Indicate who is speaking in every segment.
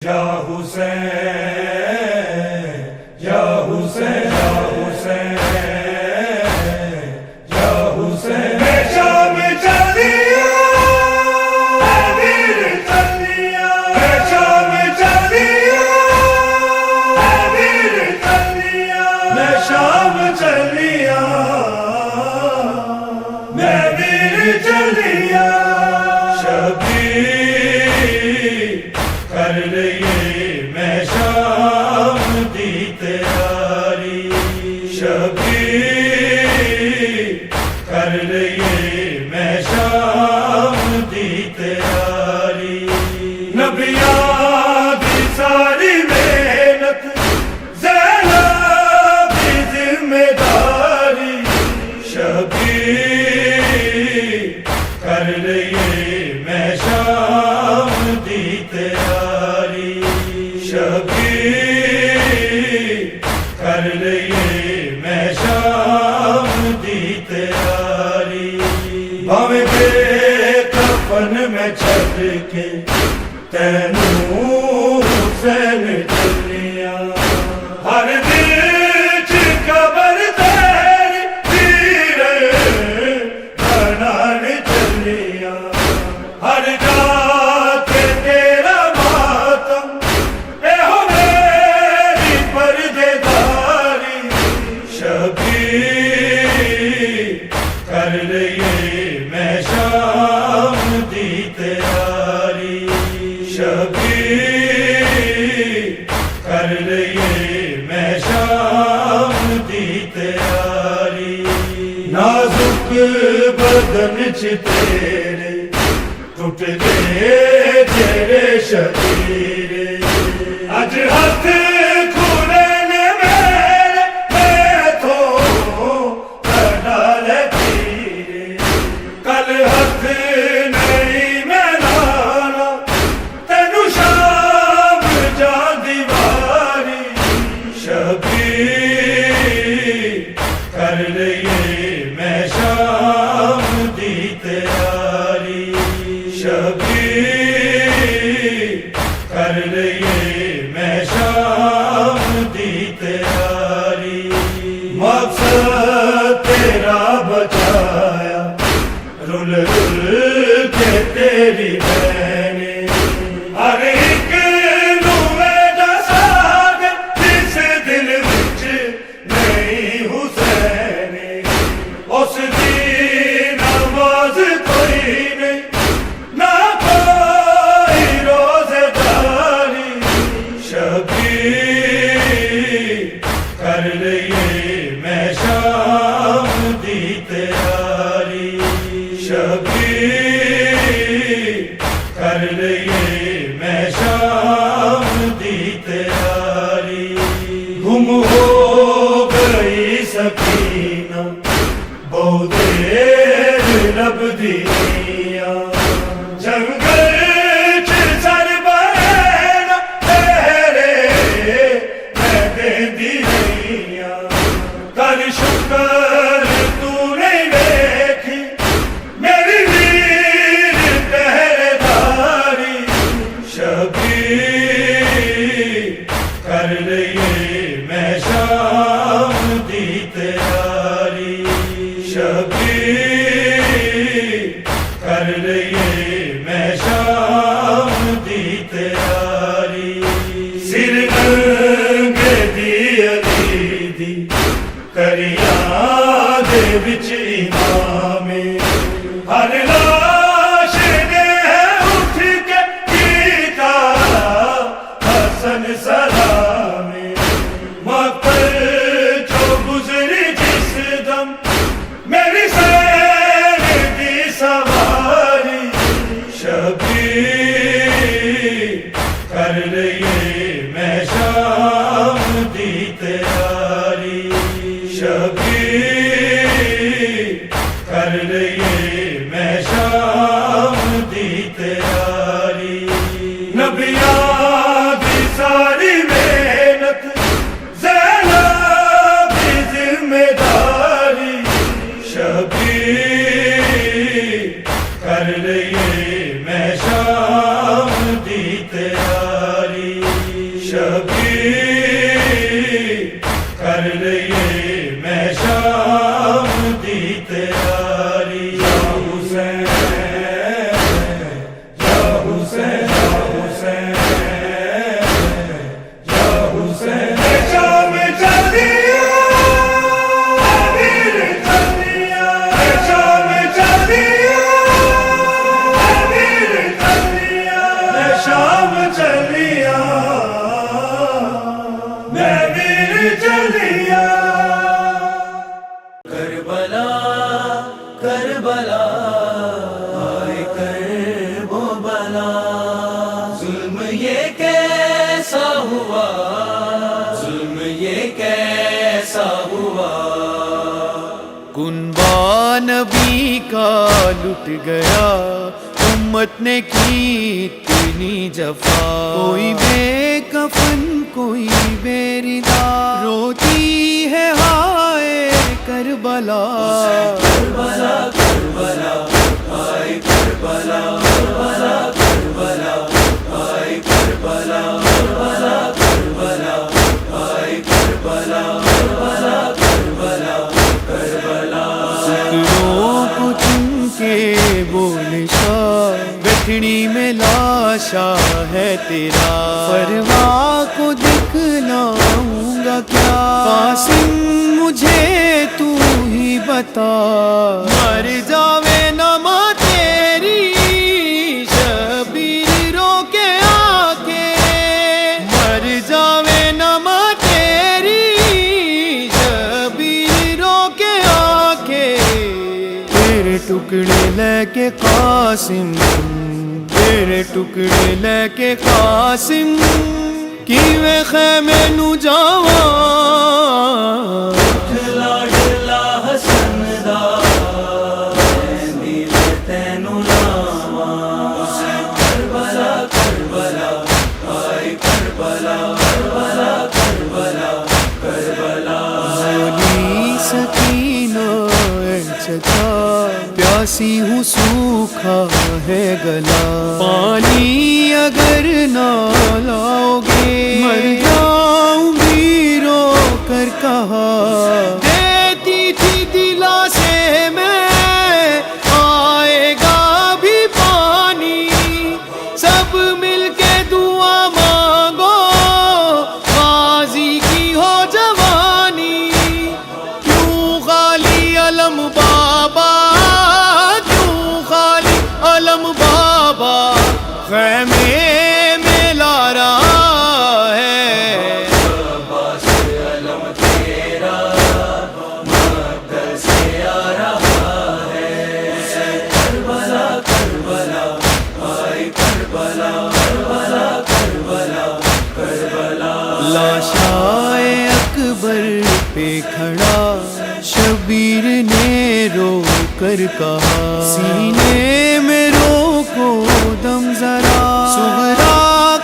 Speaker 1: یا حسین یا حسین یا حسین یا حسین میں شام چلیا امیر چلیا میں شام چلیا امیر چلیا میں شام چلیا میں ویر چلیا شبیر کر لئے میں شام دی تیاری شبیر کر لئے میں شام دی تیاری نبیاں دی ساری محنت زینب دی ذمہ داری شبیر کر لئے میں شام دی تیاری شبیر کر لئے میں شام دی تیاری بھاویں بے کفن میں چھٹ کے تینوں حسین چلیا ہر دل چ قبر تیری پیر بنان چلیا ہر جا کے تیرا ماتم اے ہو میری پردے داری شبیر کر لئے میں شام دی تیاری شبیر کر لئے میں شام دی تیاری نازک بدن چ تیرے ٹوٹ گئے تیرے شبیر اج ہاتھ کھولے نے میرے میں تو ڈالے تیرے کل ہاتھ نہیں میں لانا تینو شام جا دیواری شبیر کر لئے میں شام دی تیاری شبیر کر لئے میں شام دی تیاری مقصد تیرا بچایا رل رل کے تیری بہنیں ہر ایک نوے دا ساگ جس دل وچ نہیں حسین اس دی نماز کوئی نہیں نہ کوئی روزے داری شبیر کر لئے میں شام دی تیاری شبیر کر لئے میں شام دی تیاری گم ہو گئی سکینہ بہت دیر لب دیا جنگل چ سر بہنا تیرے میں دے دیا کر شکر تو نہیں دیکھی میری ویر پہرے داری شبیر کر لئے میں شام دی تیاری شبیر کر لئے میں شام دی تیاری سر ننگے دی علی دی کریاں دے وچ امام ہر لاش نے اٹھ کے کیتا حسن سلام مقبر جو گزری جس دم میری سیر دی سواری شبیر کر لئے میں شام دی تیاری شبیر کر لئے میں شام دی تیاری نبیاں دی ساری محنت زینب دی ذمہ داری شبیر کر لئے میں شام دی تیاری شبیر کر لئے میں شام دی تیاری یا حسین یا حسین یا حسین شام چلیا امیر چلیا شام چلیا امیر چلیا شام چلیا میں ویر چلیا
Speaker 2: کربلا کربلا آئے کرب و بلا ظلم یہ کیسا ہوا ظلم یہ کیسا ہوا کنبہ نبی کا لٹ گیا امت نے کی اتنی جفا کوئی بے کفن کوئی بے ردا روتی ہے ہائے کربلا کربلا کربلا آئے کربلا کربلا کربلا آئے کربلا کربلا کربلا آئے کربلا کربلا کربلا کربلا ذکروں کو چن کے بولے شاہ گٹھڑی میں لاشا ہے تیرا پرواہ کو دکھلاؤں گا کیا قاسم مجھے تو ہی بتا مر جاوے نما تیری شبیر رو کے آ کے مر جاوے نما تیری شبیر رو کے آ کے تیرے ٹکڑے لے کے قاسم تیرے ٹکڑے لے کے قاسم کیویں خیمے نو جاواں لاڈلا حسن دا دل تینو لاواں کربلا کربلا آئے کربلا کربلا کربلا کربلا زولی سکینہ چچا پیاسی ہوں سوکھا ہے گلا پانی اگر نہ لاؤ گے مر جاؤں گی رو کر کہا دیتی تھی دلا سے میں آئے گا بھی پانی سب مل کے دعا مانگو غازی کی ہو جوانی کیوں خالی علم بابا کیوں خالی علم بابا خیمے میں لا رہا ہے عباس علم تیرا مقدر سے آ رہا ہے کربلا کربلا آئے کربلا کربلا کربلا کربلا لاشائے اکبر پہ کھڑا شبیر نے رو کر کہا سینے میں روکو دم ذرا سغرا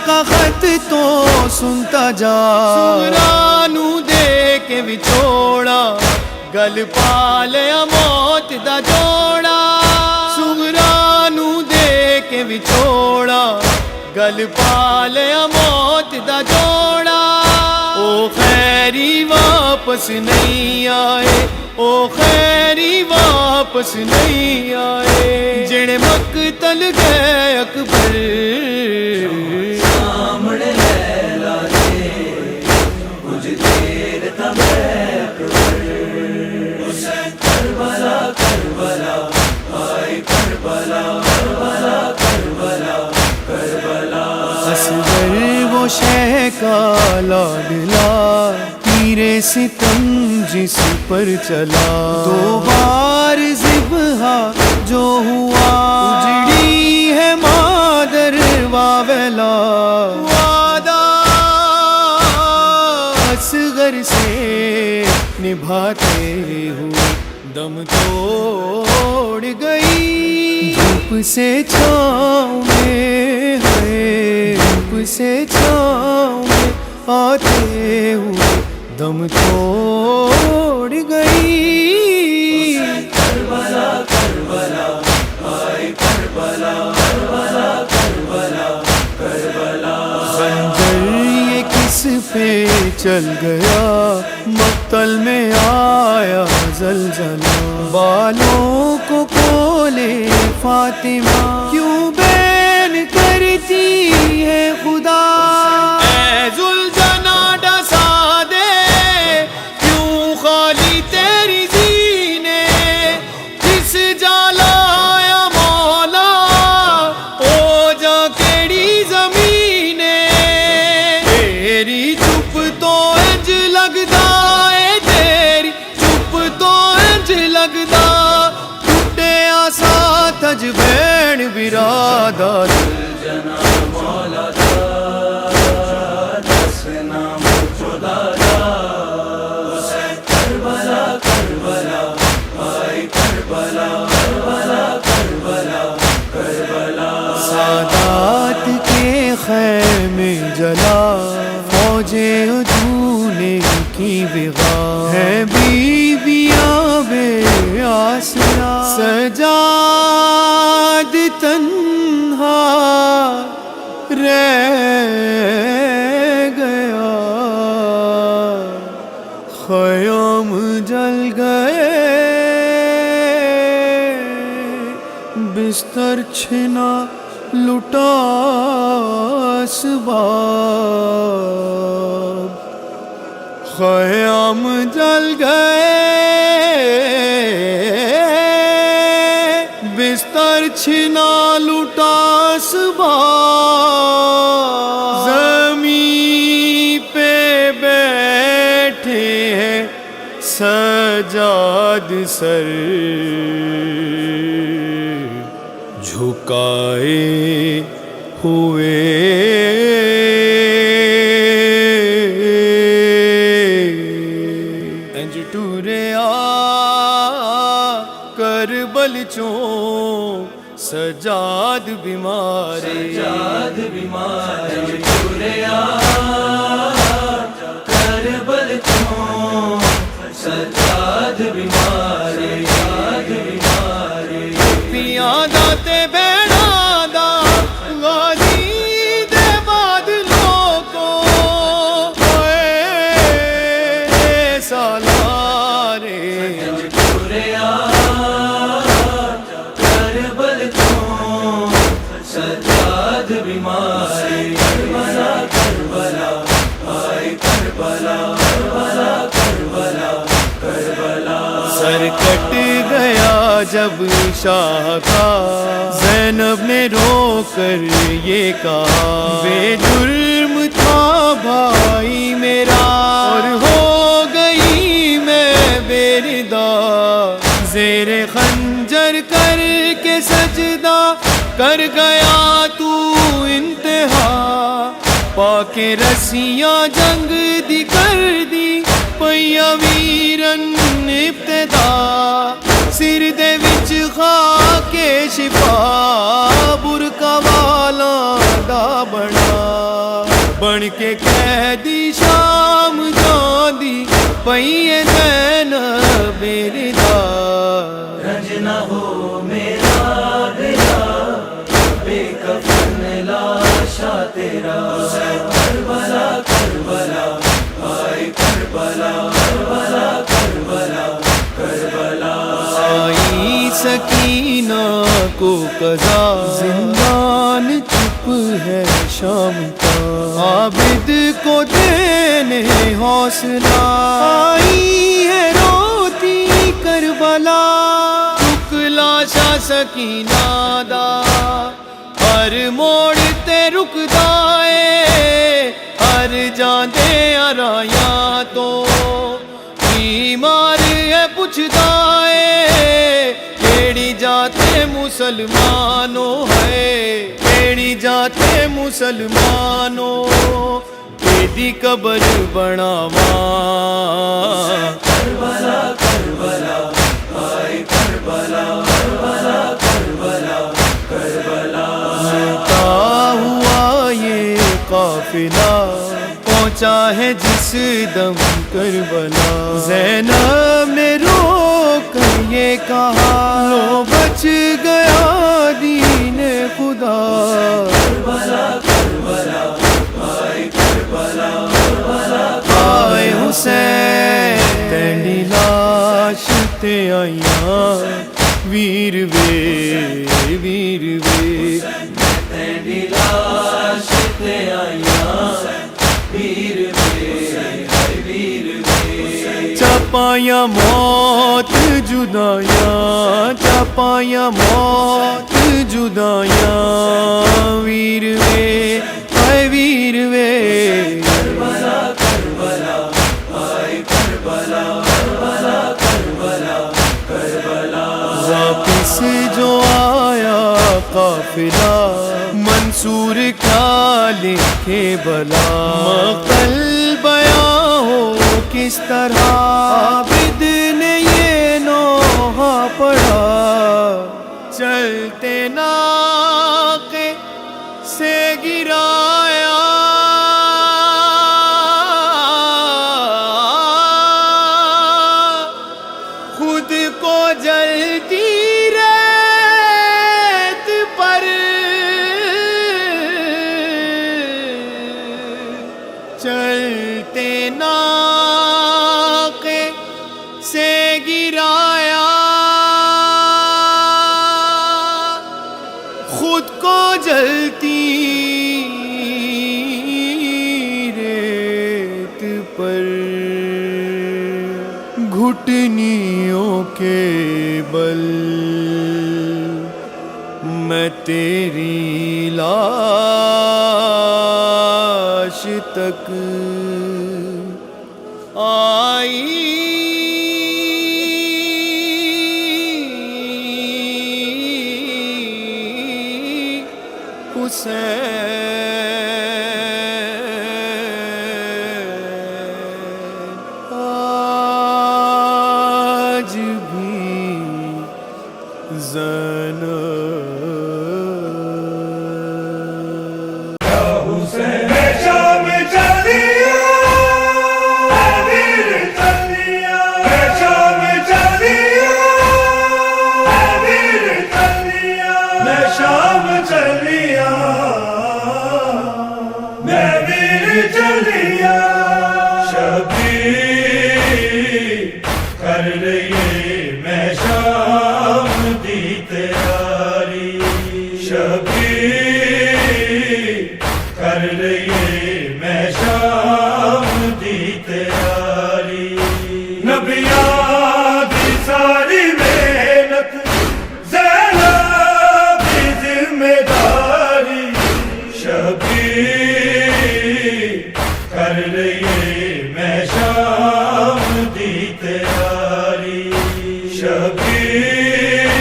Speaker 2: کا خط تو سنتا جا سغرا نو دے کے وچھوڑا گل پالیا موت دا جوڑا سغرا نو دے کے وچھوڑا گل پالیا موت دا جوڑا او خیری واپس نہیں آئے او خیری واپس نہیں آئے جڑے مقتل گئے اکبر سامنے لیلا دے کچھ دیر تھا میں اکبر حسین کربلا کربلا آئے کربلا کربلا کربلا کربلا اصغر وہ شہ کا لاڈلا تیرے ستم جس پر چلا دو بار ذبح جو ہوا اجڑی ہے مادر واویلا وعدہ اصغر سے نبھاتے ہوئے دم توڑ گئی دھوپ سے چھاؤں میں ہے دھوپ سے چھاؤں میں آتے ہوئے دم توڑ گئی کربلا کربلا آئے کربلا کربلا کربلا کربلا خنجر یہ جس پہ چل گیا مقتل میں آیا زلزلہ بالوں کو کھولے فاطمہ کیوں بین کرتی ہے خدا اے ذوالجنا ڈسا دے کیوں خالی تیری زینے جس جالا یا مولا او جا کیڑی زمینے تیری چپ تو انج لگدا اے تیری چپ تو انج لگدا ٹوٹیا سا تج بین برادر
Speaker 1: جنا مولا دا دسنا خدا دا کربلا کربلا آئی کربلا کربلا کربلا کربلا
Speaker 2: سادات کے خیمے جلا فوجیں ادھونے کی بغا ہے بیویاں بے آسرا سجاد تنہا رہ گیا خیام جل گئے بستر چھنا لٹا اسباب خیام جل گئے بستر چھنا لٹا اسباب زمین پہ بیٹھے ہیں سجاد سر جھکائے ہوئے انج ٹوریا کربل چوں سجاد بیمار
Speaker 1: سجاد بیمار ٹوریا کربل چوں سجاد بیمار سجاد بیمار
Speaker 2: پیاں داتے بیڑا دا غازی دے بعد لوکو اے سالارے
Speaker 1: ٹوریا کربل چوں سجاد بیمار کربلا کربلا آئی کربلا کربلا کربلا کربلا
Speaker 2: سر کٹ گیا جب شاہ کا زینب نے رو کر یہ کہا بے جرم تھا بھائی میرا اور ہو گئی میں بے ردا زیر خنجر کر کے سجدہ کر گیا تو انتہا پاک رسیاں جنگ دی کر دی پیا ویرن ابتدا سر دے وچ خاکے شفا برکا والا دا بنا بن کے قیدی شام جاندی پئیے زینب ردا
Speaker 1: رنج نہ ہو میرا دلا بے کفن لاشا تیرا کربلا کربلا آئی کربلا کربلا کربلا کربلا
Speaker 2: آئی سکینہ کو قضا زندان چپ ہے شام کا عابد کو دینے حوصلہ آئی ہے روتی کربلا لاشا سکینہ دا ہر موڑ تے رکدا اے ہر جاندے آرایاں تو بیمار ہے پوچھدا اے کیڑی جاتے مسلمانوں ہے کیڑی جاتے مسلمانوں تیری قبر بناواں
Speaker 1: کربلا کربلا آئی کربلا کربلا کربلا کربلا
Speaker 2: ملتا ہوا یہ قافلہ پہنچا ہے جس دم کربلا زینب نے رو کر یہ کہا لو بچ گیا دین خدا
Speaker 1: کربلا کربلا آئی کربلا
Speaker 2: تے آئیاں ویر وے ویر وے
Speaker 3: تیری لاش تے آئیاں ویر وے ویر وے
Speaker 2: چپایا موت جدایاں چپایا موت جدایاں ویر وے اے ویر وے
Speaker 3: کربلا کربلا آئے کربلا کربلا کربلا کربلا
Speaker 2: واپس جو آیا قافلہ منصور کیا لکھے بلا مقتل بیاں ہو کس طرح عابد نے یہ نوحہ پڑھا چلتے ناقے سے گرایا خود کو جلتی ریت پر چلتے ناقے سے گرایا خود کو جلتی ریت پر گھٹنیوں کے بل میں تیری لاش تک آئی حسین آج بھی زینب
Speaker 1: حسین شام چلیا ویر چلیا شام چلیا ویر چلیا میں شام چلیا میں ویر چلیا شبیر کر رہی میں شام دی تیاری شبیر کر رہی میں شام دی تیاری نبیاں دی ساری محنت زینب کی ذمہ داری شبیر کر رہی میں شام دی تیاری شبیر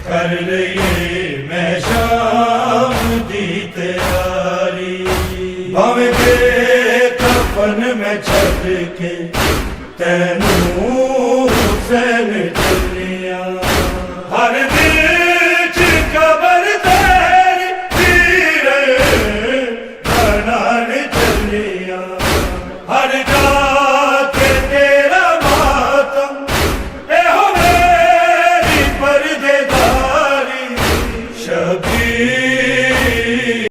Speaker 1: کر رہی میں شام دی تیاری بھاویں دے کفن میں چھپ کے تینوں حسین چلیا ہر بیچ قبر تیری تیر بنان چلیا ہر جا